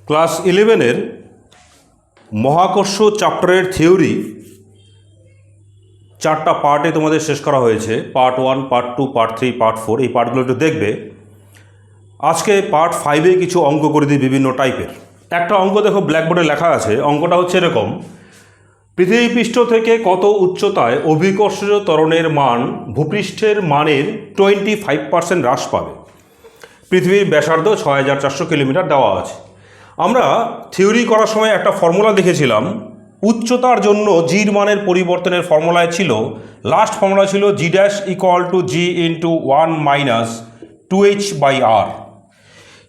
Class 11-এর মহাকর্ষ চ্যাপ্টারের theory 4টা পার্টে তোমাদের শেষ করা হয়েছে। Part 1, part 2, part 3, part 4। এই পার্টগুলো একটু দেখবে। আজকে পার্ট 5-এ কিছু অঙ্ক করে দিই বিভিন্ন টাইপের। একটা অঙ্ক দেখো, ব্ল্যাকবোর্ডে লেখা আছে। অঙ্কটা হচ্ছে এরকম: পৃথিবীপৃষ্ঠ থেকে কত উচ্চতায় অভিকর্ষজ ত্বরণের মান ভূপৃষ্ঠের মানের 25% হ্রাস পাবে? পৃথিবীর ব্যাসার্ধ 6400 কিলোমিটার দেওয়া আছে। আমরা থিওরি করার সময় একটা ফর্মুলা দেখেছিলাম। উচ্চতার জন্য জির মানের পরিবর্তনের ফর্মুলায় ছিল, লাস্ট ফর্মুলা ছিল G dash equal to G into 1 minus 2h/r।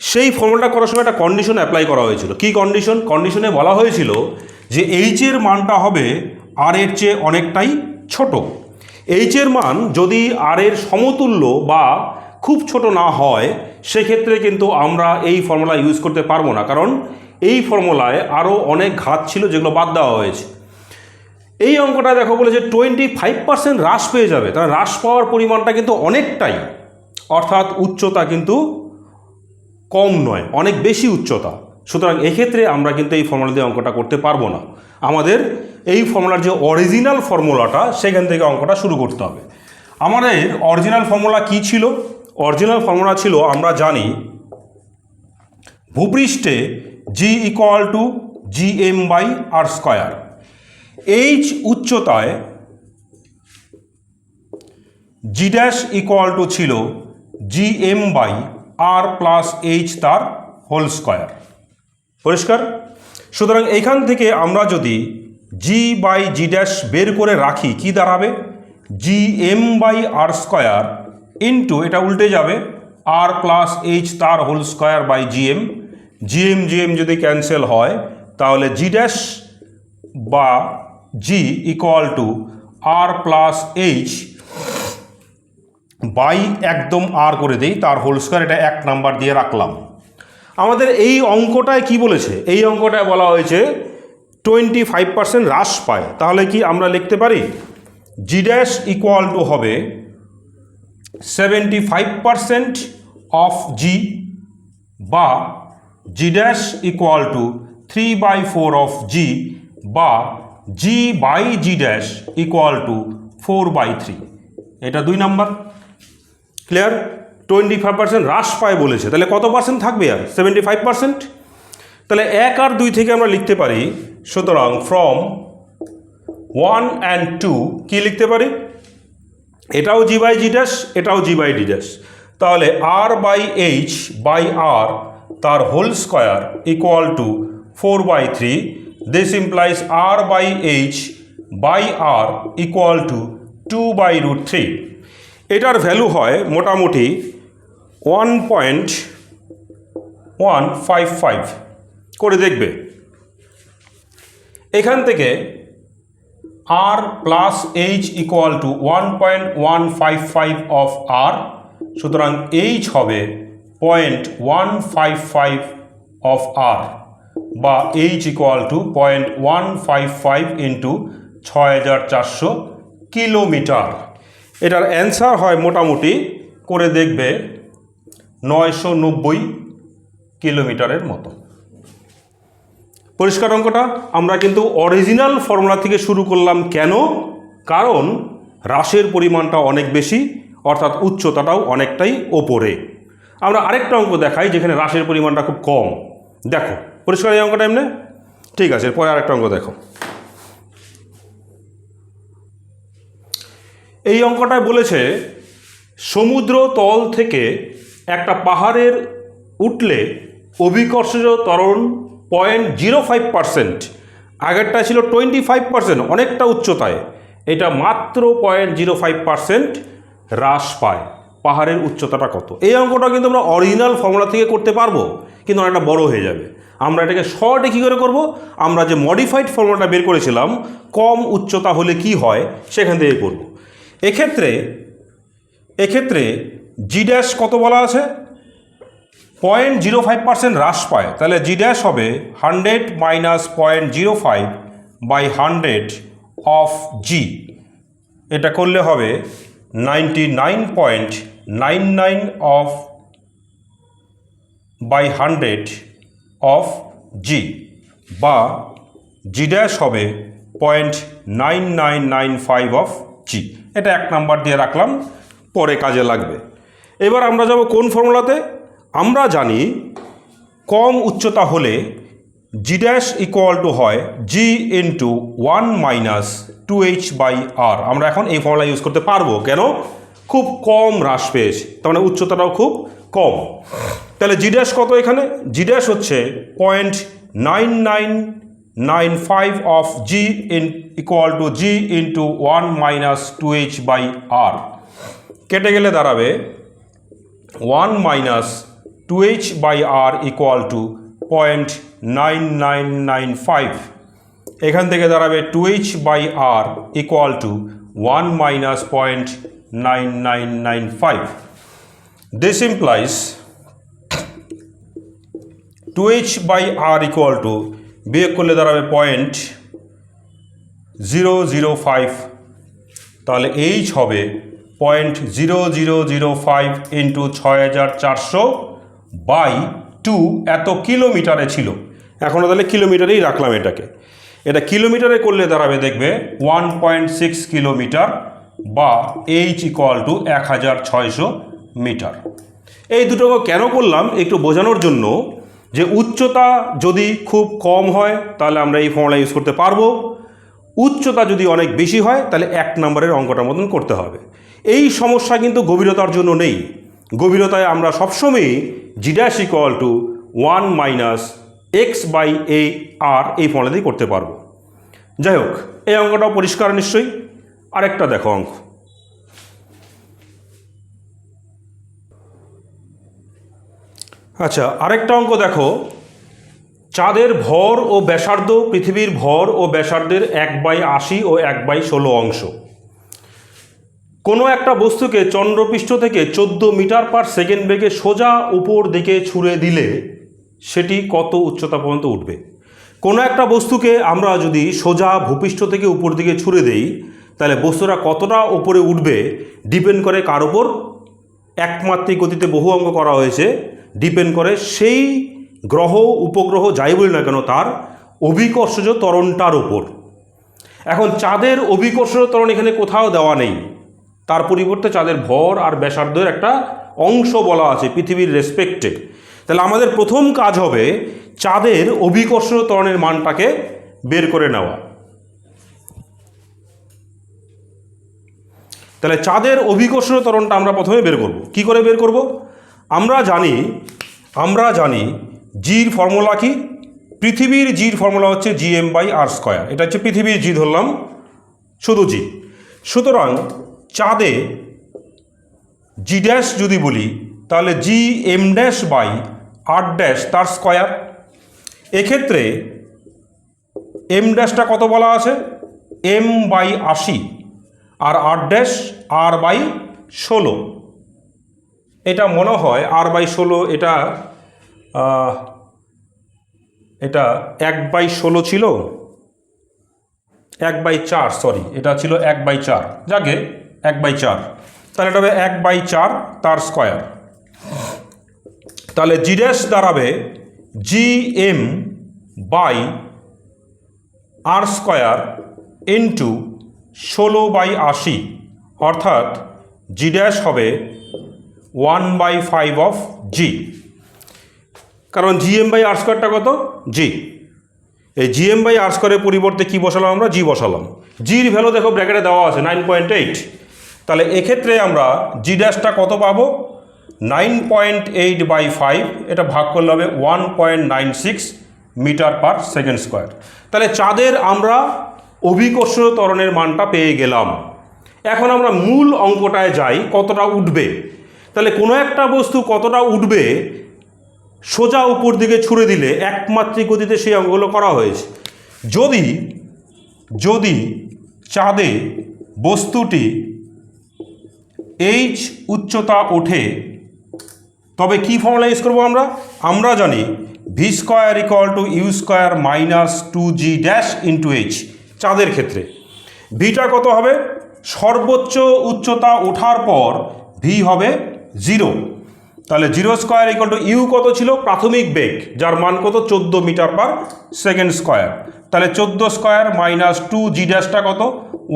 সেই ফর্মুলাটা করার সময় একটা কন্ডিশন অ্যাপ্লাই করা হয়েছিল। কি কন্ডিশন? কন্ডিশনে বলা হয়েছিল যে এইচের মানটা হবে আর এর চেয়ে অনেকটাই ছোট। এইচের মান যদি আর এর সমতুল্য বা খুব ছোট না হয়, সেক্ষেত্রে কিন্তু আমরা এই ফর্মুলা ইউজ করতে পারবো না, কারণ এই ফর্মুলায় আরও অনেক ঘাত ছিল যেগুলো বাদ দেওয়া হয়েছে। এই অঙ্কটা দেখো বলেছে 25% হ্রাস পেয়ে যাবে। তাহলে হ্রাস পাওয়ার পরিমাণটা কিন্তু অনেকটাই, অর্থাৎ উচ্চতা কিন্তু কম নয়, অনেক বেশি উচ্চতা। সুতরাং এক্ষেত্রে আমরা কিন্তু এই ফর্মুলা দিয়ে অঙ্কটা করতে পারবো না। আমাদের এই ফর্মুলার যে অরিজিনাল ফর্মুলাটা, সেখান থেকে অঙ্কটা শুরু করতে হবে। আমাদের অরিজিনাল ফর্মুলা কি ছিল? অরিজিনাল ফর্মুলা ছিল, আমরা জানি ভূপৃষ্ঠে G equal to G M by R square. H উচ্চতায় জি ড্যাশ ইকুয়াল টু ছিল G M by R plus H তার হোল স্কয়ার। পরিষ্কার? সুতরাং এইখান থেকে আমরা যদি জি বাই জি ড্যাশ বের করে রাখি, কি দাঁড়াবে? G M by R square into, এটা উল্টে যাবে, আর প্লাস এইচ তার whole square by GM. GM যদি ক্যান্সেল হয়, তাহলে জি ড্যাশ বা G equal to R plus H by একদম আর করে দেই তার হোল স্কয়ার। এটা 1 নাম্বার দিয়ে রাখলাম। আমাদের এই অঙ্কটায় কি বলেছে? এই অঙ্কটায় বলা হয়েছে 25% হ্রাস পায়। তাহলে কি আমরা লিখতে পারি জি ড্যাশ ইকুয়াল টু হবে 75% অফ জি, বা G dash equal to 3/4 of G, বা G by G dash equal to 4/3। এটা 2 নাম্বার। ক্লিয়ার? 25% হ্রাস পায় বলেছে, তাহলে কত পার্সেন্ট থাকবে? আর 75%। তাহলে 1 আর 2 থেকে আমরা লিখতে পারি, সুতরাং ফ্রম 1 and 2 কি লিখতে পারি? এটাও জি বাই জি ড্যাশ, এটাও জি বাই জি ড্যাশ। তাহলে r by h by r তার whole square equal to 4/3। This implies r by h by R equal to 2/√3। এটার ভ্যালু হয় মোটামুটি 1.155 করে দেখবে। এখান থেকে R plus H equal to 1.155 of R, সুতরাং এইচ হবে 0.155 অফ আর, বা H equal to 0.155 into 6400 kilometre. এটার অ্যান্সার হয় মোটামুটি করে দেখবে 990 কিলোমিটারের মতো। পরিষ্কার অঙ্কটা? আমরা কিন্তু অরিজিনাল ফর্মুলা থেকে শুরু করলাম। কেন? কারণ হ্রাসের পরিমাণটা অনেক বেশি, অর্থাৎ উচ্চতাটাও অনেকটাই ওপরে। আমরা আরেকটা অঙ্ক দেখাই যেখানে হ্রাসের পরিমাণটা খুব কম। দেখো, পরিষ্কার এই অঙ্কটা এমনি? ঠিক আছে, পরে আরেকটা অঙ্ক দেখো। এই অঙ্কটায় বলেছে সমুদ্র তল থেকে একটা পাহাড়ের উঠলে অভিকর্ষজ ত্বরণ 0.05%। আগেরটা ছিল 25%, অনেকটা উচ্চতায়। এটা মাত্র 0.05% হ্রাস পায়। পাহাড়ের উচ্চতাটা কত? এই অঙ্কটা কিন্তু আমরা অরিজিনাল ফর্মুলা থেকে করতে পারবো, কিন্তু অনেকটা বড় হয়ে যাবে। আমরা এটাকে শর্টে কী করে করব? আমরা যে মডিফাইড ফর্মুলাটা বের করেছিলাম, কম উচ্চতা হলে কি হয়, সেখান থেকে করব। এক্ষেত্রে জি ড্যাশ কত বলা আছে? 0.05% হ্রাস পায়। তাহলে জি ড্যাশ হবে 100 মাইনাস 0.05/100 অফ জি। এটা করলে হবে 99.99 অফ বাই 100 অফ জি, বা জি ড্যাশ হবে 0.9995 অফ জি। এটা 1 নাম্বার দিয়ে রাখলাম, পরে কাজে লাগবে। এবার আমরা যাব কোন ফর্মুলাতে? আমরা জানি কম উচ্চতা হলে জি ড্যাশ ইকুয়াল টু হয় জি ইন্টু 1 মাইনাস 2h বাই আর। আমরা এখন এই ফর্মুলা ইউজ করতে পারবো, কেন? খুব কম হ্রাস পেয়েছে, তার মানে উচ্চতাটাও খুব কম। তাহলে জি ড্যাশ কত এখানে? জি ড্যাশ হচ্ছে 0.9995 of G equal to G into 1 minus 2h by R. কেটে গেলে দাঁড়াবে 1 minus 2h by R equal to 0.9995। এখান থেকে দাঁড়াবে 2h by R equal to 1 minus 0.9995। This implies 2h by R equal to, বিয়োগ করলে দাঁড়াবে 0.005। তাহলে h হবে 0.0005 ইন্টু 6400 বাই 2। এত কিলোমিটারে ছিল, এখনও তাহলে কিলোমিটারেই রাখলাম এটাকে। এটা কিলোমিটারে করলে দাঁড়াবে দেখবে 1.6 কিলোমিটার, বা h ইকুয়াল টু 1600 মিটার। এই দুটোকে কেন করলাম? একটু বোঝানোর জন্য যে উচ্চতা যদি খুব কম হয় তাহলে আমরা এই ফর্মুলা ইউজ করতে পারবো, উচ্চতা যদি অনেক বেশি হয় তাহলে 1 নম্বরের অঙ্কটার মতন করতে হবে। এই সমস্যা কিন্তু গভীরতার জন্য নেই। গভীরতায় আমরা সবসময়ই G dash equal to 1 minus X by এ আর এই ফর্মুলা দিয়ে করতে পারবো। যাই হোক, এই অঙ্কটাও পরিষ্কার নিশ্চয়ই। আরেকটা দেখো অঙ্ক। আচ্ছা, আরেকটা অঙ্ক দেখো। চাঁদের ভর ও ব্যাসার্ধ পৃথিবীর ভর ও ব্যাসার্ধের 1/80 ও 1/16 অংশ। কোনো একটা বস্তুকে চন্দ্রপৃষ্ঠ থেকে 14 মিটার পার সেকেন্ড বেগে সোজা উপর দিকে ছুঁড়ে দিলে সেটি কত উচ্চতা পর্যন্ত উঠবে? কোনো একটা বস্তুকে আমরা যদি সোজা ভূপৃষ্ঠ থেকে উপর দিকে ছুঁড়ে দেই তাহলে বস্তুটা কতটা উপরে উঠবে ডিপেন্ড করে কার ওপর? একমাত্রিক গতিতে বহু অঙ্ক করা হয়েছে, ডিপেন্ড করে সেই গ্রহ উপগ্রহ যাই বলি না কেন তার অভিকর্ষজ ত্বরণটার ওপর। এখন চাঁদের অভিকর্ষজ ত্বরণ এখানে কোথাও দেওয়া নেই, তার পরিবর্তে চাঁদের ভর আর ব্যাসার্ধের একটা অংশ বলা আছে পৃথিবীর রেসপেক্টে। তাহলে আমাদের প্রথম কাজ হবে চাঁদের অভিকর্ষজ ত্বরণের মানটাকে বের করে নেওয়া। তাহলে চাঁদের অভিকর্ষজ ত্বরণটা আমরা প্রথমে বের করব। কি করে বের করব? আমরা জানি জির ফর্মুলা কি? পৃথিবীর জির ফর্মুলা হচ্ছে জিএম বাই আর স্কয়ার। এটা হচ্ছে পৃথিবীর জি, ধরলাম শুধু জি। সুতরাং চাঁদে জি ড্যাশ যদি বলি তাহলে g m dash by r dash তার স্কয়ার। এক্ষেত্রে এম ড্যাশটা কত বলা আছে? এম বাই 80, আর আর ড্যাশ আর বাই 16। এটা মনে হয় আর বাই 16, এটা 1/16 ছিল, 1/4, সরি, এটা ছিল 1/4, যাকে 1/4, তাহলে এটা হবে 1/4 তার স্কয়ার। তাহলে জি ড্যাশ দাঁড়াবে G M by R square into 16/80, অর্থাৎ জি ড্যাশ হবে 1/5 অফ জি। কারণ জিএম বাই আর স্কোয়ারটা কত? জি। এই জিএম বাই আর স্কোয়ারের পরিবর্তে কি বসালাম আমরা? জি বসালাম। জির ভ্যালু দেখো ব্র্যাকেটে দেওয়া আছে 9.8। তাহলে এক্ষেত্রে আমরা জি ড্যাশটা কত পাবো? 9.8/5, এটা ভাগ করলে হবে 1.96 মিটার পার সেকেন্ড স্কোয়ার। তাহলে চাঁদের আমরা অভিকর্ষজ ত্বরণের মানটা পেয়ে গেলাম। এখন আমরা মূল অঙ্কটায় যাই, কতটা উঠবে। তাহলে কোনো একটা বস্তু কতটা উঠবে সোজা উপর দিকে ছুঁড়ে দিলে একমাত্রিক গতিতে সেই অঙ্কগুলো করা হয়েছে। যদি চাঁদে বস্তুটি এইচ উচ্চতা ওঠে তবে কি ফর্মুলা ইউজ করবো আমরা জানি v square equal to u square minus 2g dash into h. চাঁদের ক্ষেত্রে ভিটা কত হবে? সর্বোচ্চ উচ্চতা ওঠার পর ভি হবে 0। তাহলে 0² ইকুয়াল টু ইউ কত ছিল? প্রাথমিক বেগ, যার মান কত? 14 মিটার পার সেকেন্ড স্কোয়ার। তাহলে 14² মাইনাস 2g ড্যাশটা কত?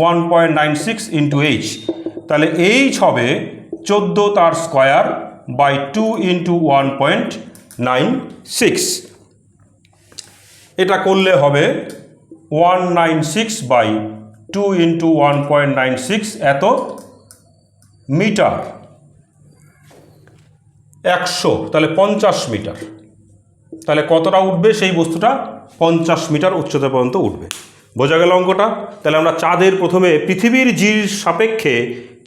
1.96 ইন্টু এইচ। তাহলে এইচ হবে 14 তার স্কোয়ার বাই 2 ইন্টু 1.96। এটা করলে হবে 196 বাই 2 ইন্টু 1.96 এত মিটার, 100, তাহলে 50 মিটার। তাহলে কতটা উঠবে সেই বস্তুটা? 50 মিটার উচ্চতা পর্যন্ত উঠবে। বোঝা গেল অঙ্কটা? তাহলে আমরা চাঁদের প্রথমে পৃথিবীর জির সাপেক্ষে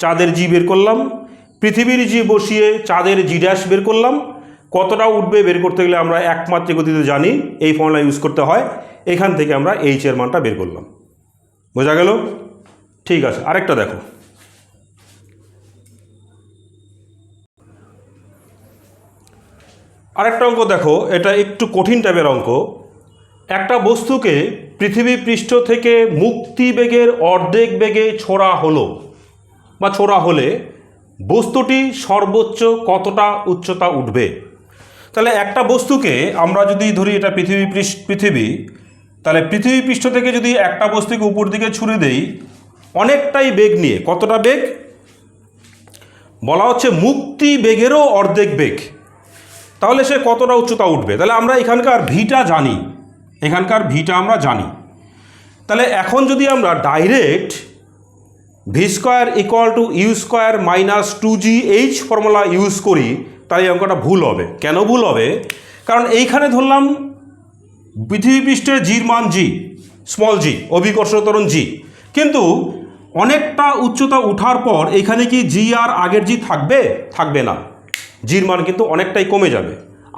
চাঁদের জি বের করলাম, পৃথিবীর জি বসিয়ে চাঁদের জি ড্যাশ বের করলাম। কতটা উঠবে বের করতে গেলে আমরা একমাত্রিক গতিতে জানি, এই ফর্মুলা ইউজ করতে হয়। এখান থেকে আমরা এইচ এর মানটা বের করলাম। বোঝা গেল? ঠিক আছে, আরেকটা দেখো। আরেকটা অঙ্ক দেখো, এটা একটু কঠিন টাইপের অঙ্ক। একটা বস্তুকে পৃথিবী পৃষ্ঠ থেকে মুক্তিবেগের অর্ধেক বেগে ছোড়া হলো বা ছোড়া হলে বস্তুটি সর্বোচ্চ কতটা উচ্চতা উঠবে? তাহলে একটা বস্তুকে আমরা যদি ধরি এটা পৃথিবী, তাহলে পৃথিবী পৃষ্ঠ থেকে যদি একটা বস্তুকে উপর দিকে ছুড়ে দেই অনেকটাই বেগ নিয়ে, কতটা বেগ বলা হচ্ছে? মুক্তি বেগেরও অর্ধেক বেগ। তাহলে সে কতটা উচ্চতা উঠবে? তাহলে আমরা এখানকার ভিটা জানি, আমরা জানি। তাহলে এখন যদি আমরা direct v² equal to u² minus 2gh formula use করি তাহলে অঙ্কটা ভুল হবে। কেন ভুল হবে? কারণ এইখানে ধরলাম পৃথিবী পৃষ্ঠে জির মান জি, স্মল জি, অভিকর্ষণ ত্বরণ জি, কিন্তু অনেকটা উচ্চতা উঠার পর এখানে কি জি আর আগের জি থাকবে? থাকবে না। জির মান কিন্তু অনেকটাই কমে যাবে,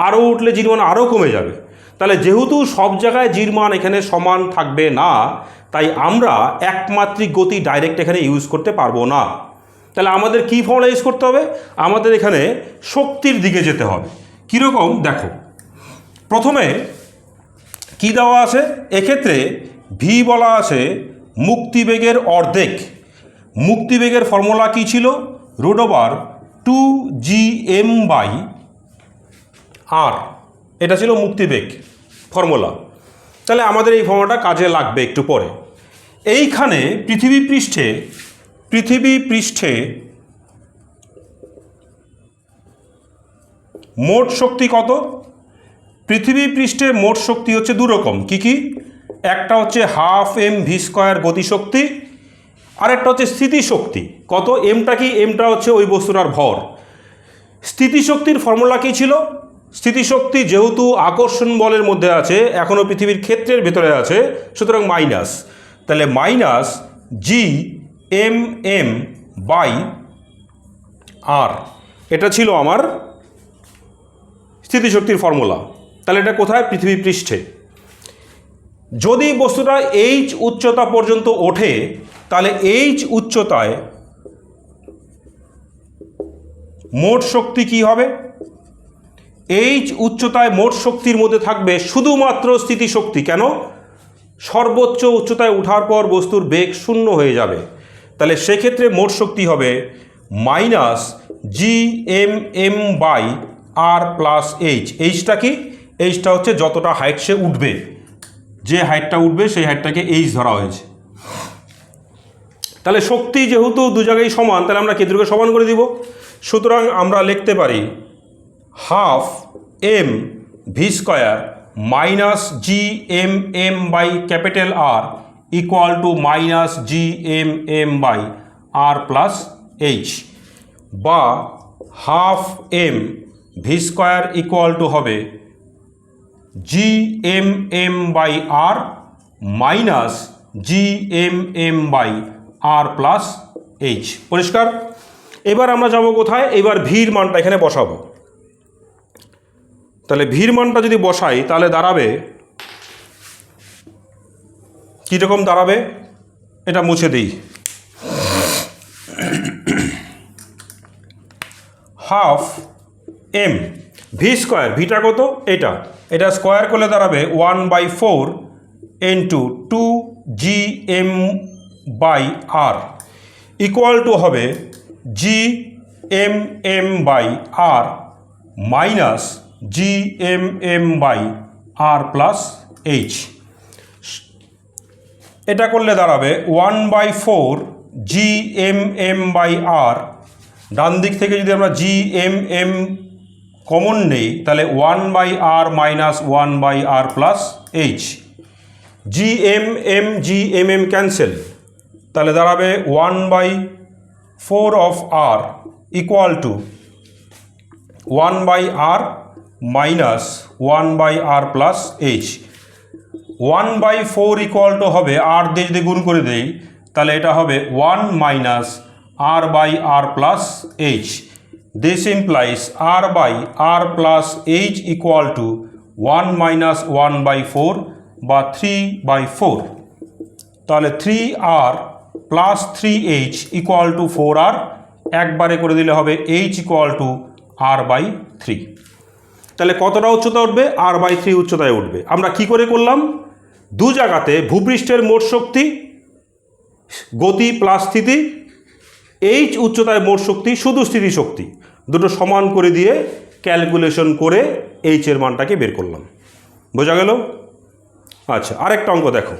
আরও উঠলে জির মান আরও কমে যাবে। তাহলে যেহেতু সব জায়গায় জির মান এখানে সমান থাকবে না, তাই আমরা একমাত্রিক গতি ডাইরেক্ট এখানে ইউজ করতে পারবো না। তাহলে আমাদের কী ফর্মুলা ইউজ করতে হবে? আমাদের এখানে শক্তির দিকে যেতে হবে। কীরকম দেখো, প্রথমে কি দেওয়া আছে? এক্ষেত্রে ভি বলা আছে মুক্তিবেগের অর্ধেক। মুক্তিবেগের ফর্মুলা কী ছিল? √2gm/r, এটা ছিল মুক্তিবেগ ফর্মুলা। তাহলে আমাদের এই ফর্মুলাটা কাজে লাগবে একটু পরে। এইখানে পৃথিবী পৃষ্ঠে মোট শক্তি কত? পৃথিবী পৃষ্ঠে মোট শক্তি হচ্ছে দু রকম। কি কি? একটা হচ্ছে 12 mv² গতিশক্তি, আরেকটা হচ্ছে স্থিতিশক্তি। কত? এমটা কি? এমটা হচ্ছে ওই বস্তুটার ভর। স্থিতিশক্তির ফর্মুলা কী ছিল? স্থিতিশক্তি যেহেতু আকর্ষণ বলের মধ্যে আছে, এখনও পৃথিবীর ক্ষেত্রের ভেতরে আছে, সুতরাং মাইনাস। তাহলে মাইনাস gmm/r, এটা ছিল আমার স্থিতিশক্তির ফর্মুলা। তাহলে এটা কোথায়? পৃথিবী পৃষ্ঠে। যদি বস্তুটা এইচ উচ্চতা পর্যন্ত ওঠে তাহলে এইচ উচ্চতায় মোট শক্তি কি হবে? এইচ উচ্চতায় মোট শক্তির মধ্যে থাকবে শুধুমাত্র স্থিতিশক্তি। কেন? সর্বোচ্চ উচ্চতায় ওঠার পর বস্তুর বেগ শূন্য হয়ে যাবে। তাহলে সেক্ষেত্রে মোট শক্তি হবে মাইনাস gmm/r প্লাস এইচ। এইচটা কি? এইচটা হচ্ছে যতটা হাইট সে উঠবে, যে হাইটটা উঠবে সেই হাইটটাকে এইচ ধরা হয়েছে। তাহলে শক্তি যেহেতু দু জায়গায় সমান, তাহলে আমরা কেন্দ্রকে সমান করে দিব। সুতরাং আমরা লিখতে পারি 12 mv² minus gmm/R equal to minus gmm/r plus H, বা 12 mv² ইকুয়াল টু হবে gmm/r minus gmm/r plus H. পরিষ্কার? এবার আমরা যাব কোথায়? এবার ভির মানটা এখানে বসাবো। তাহলে ভির মানটা যদি বসাই তাহলে দাঁড়াবে কীরকম দাঁড়াবে? এটা মুছে দিই। 12 mv², ভিটা কত? এটা স্কোয়ার করলে দাঁড়াবে 1/4 ইন্টু 2gm/r ইকুয়াল টু হবে gmm/r minus G M M by R plus H. এটা করলে দাঁড়াবে 1/4 G M M by R. ডান দিক থেকে যদি আমরা জি এম এম কমন নেই তাহলে 1/r minus 1/r plus H. G M M cancel, তাহলে দাঁড়াবে 1/4 of R equal to 1/r minus 1/r plus H. 1/4 equal to হবে আর দিয়ে যদি গুণ করে দেই তাহলে এটা হবে 1 minus r by R plus H. This implies r by R plus H equal to 1 minus 1/4 বা 3/4। তাহলে 3r plus 3h equal to 4r, একবারে করে দিলে হবে h ইকুয়াল টু r/3। তাহলে কতটা উচ্চতা উঠবে? r/3 উচ্চতায় উঠবে। আমরা কি করে করলাম? দু জায়গাতে ভূপৃষ্ঠের মোট শক্তি, গতি প্লাস স্থিতি, এইচ উচ্চতায় মোট শক্তি, শুধু স্থিতিশক্তি, দুটো সমান করে দিয়ে ক্যালকুলেশন করে এইচের মানটাকে বের করলাম। বোঝা গেল? আচ্ছা, আরেকটা অঙ্ক দেখো।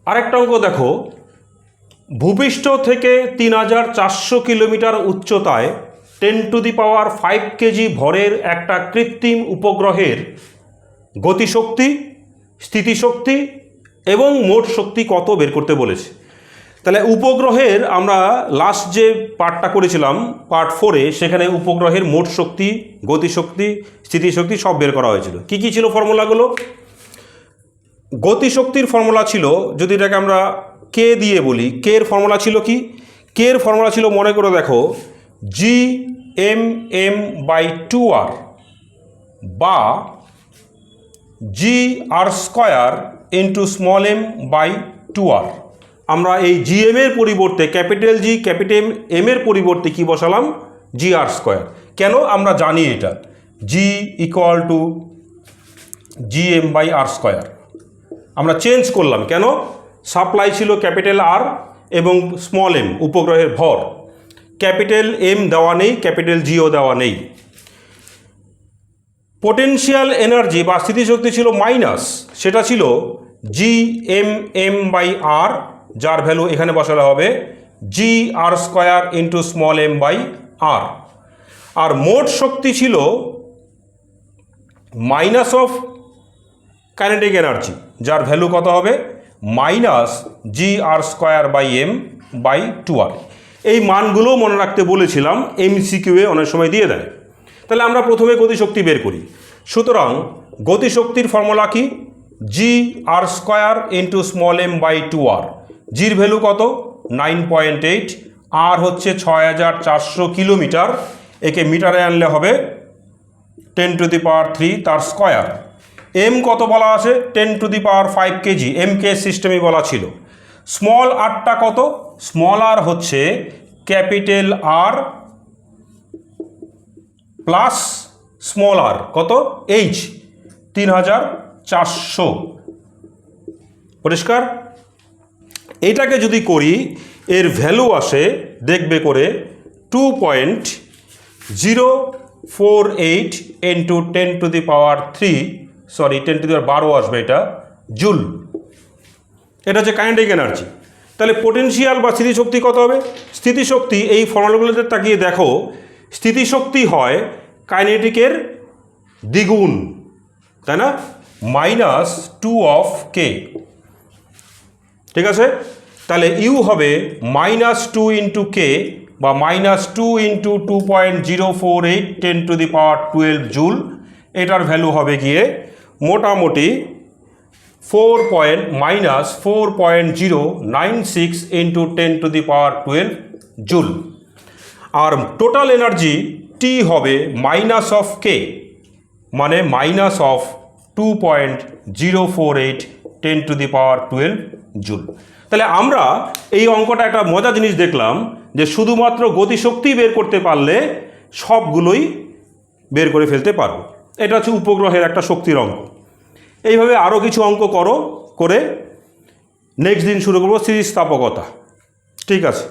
আরেকটা অঙ্ক দেখো, ভূপৃষ্ঠ থেকে 3400 কিলোমিটার উচ্চতায় 10⁵ কেজি ভরের একটা কৃত্রিম উপগ্রহের গতিশক্তি, স্থিতিশক্তি এবং মোট শক্তি কত বের করতে বলেছে। তাহলে উপগ্রহের আমরা লাস্ট যে পার্টটা করেছিলাম পার্ট 4-এ, সেখানে উপগ্রহের মোট শক্তি, গতিশক্তি, স্থিতিশক্তি সব বের করা হয়েছিল। কি কি ছিল ফর্মুলাগুলো? গতিশক্তির ফর্মুলা ছিল, যদি এটাকে আমরা কে দিয়ে বলি, কে এর ফর্মুলা ছিল কি? কে এর ফর্মুলা ছিল মনে করে দেখো, জি এম এম বাই 2r বা G R square into small M by 2r। আমরা এই জি এম এর পরিবর্তে ক্যাপিটাল জি ক্যাপিটাল এম এর পরিবর্তে কি বসালাম? G R square. কেন? আমরা জানি এটা G equal to G M by R square. আমরা চেঞ্জ করলাম কেন? সাপ্লাই ছিল ক্যাপিটাল আর এবং স্মল এম, উপগ্রহের ভর। ক্যাপিটাল এম দেওয়া নেই, ক্যাপিটাল জিও দেওয়া নেই। পোটেনশিয়াল এনার্জি বা স্থিতিশক্তি ছিল মাইনাস, সেটা ছিল G M M by R, যার ভ্যালু এখানে বসালে হবে G R square into small M by R. আর মোট শক্তি ছিল মাইনাস অফ কাইনেটিক এনার্জি, যার ভ্যালু কত হবে? Minus G R square by M by 2r। এই মানগুলো মনে রাখতে বলেছিলাম, এমসিকিউয়ে অনেক সময় দিয়ে দেয়। তাহলে আমরা প্রথমে গতিশক্তি বের করি। সুতরাং গতিশক্তির ফর্মুলা কি? G R square into small M by 2r। জির ভ্যালু কত? 9.8। আর হচ্ছে 6400 কিলোমিটার, একে মিটারে আনলে হবে 10⁵ তার স্কোয়ার। এম কত বলা আছে? 10⁵ কেজি, এম কে সিস্টেমে বলা ছিল। স্মল আরটা কত? স্মল আর হচ্ছে ক্যাপিটাল আর প্লাস স্মল আর কত? এইচ, 3400। পরিষ্কার? এটাকে যদি করি, এর ভ্যালু আসে, দেখবে করে 2.048 ইন্টু 10⁻³ সরি 10⁻12 আসবে, এটা জুল। এটা হচ্ছে কাইনেটিক এনার্জি। তাহলে পোটেনশিয়াল বা স্থিতিশক্তি কত হবে? স্থিতিশক্তি এই ফর্মুলাগুলোতে তাকিয়ে দেখো, স্থিতিশক্তি হয় কাইনেটিকের দ্বিগুণ, তাই না? -2 অফ কে। ঠিক আছে? তাহলে ইউ হবে -2 ইন্টু কে বা -2 ইন্টু 2.048 10⁻12 জুল। এটার ভ্যালু হবে গিয়ে মোটামুটি -4.096 ইন্টু 10⁻12 জুল। আর টোটাল এনার্জি টি হবে মাইনাস অফ কে, মানে মাইনাস অফ 2.048 10⁻12 জুল। তাহলে আমরা এই অঙ্কটা একটা মজা জিনিস দেখলাম, যে শুধুমাত্র গতিশক্তি বের করতে পারলে সবগুলোই বের করে ফেলতে পারবো। এটা হচ্ছে উপগ্রহের একটা শক্তির অঙ্ক। এইভাবে আরও কিছু অঙ্ক করে নেক্সট দিন শুরু করবো স্থিতিস্থাপকতা। ঠিক আছে।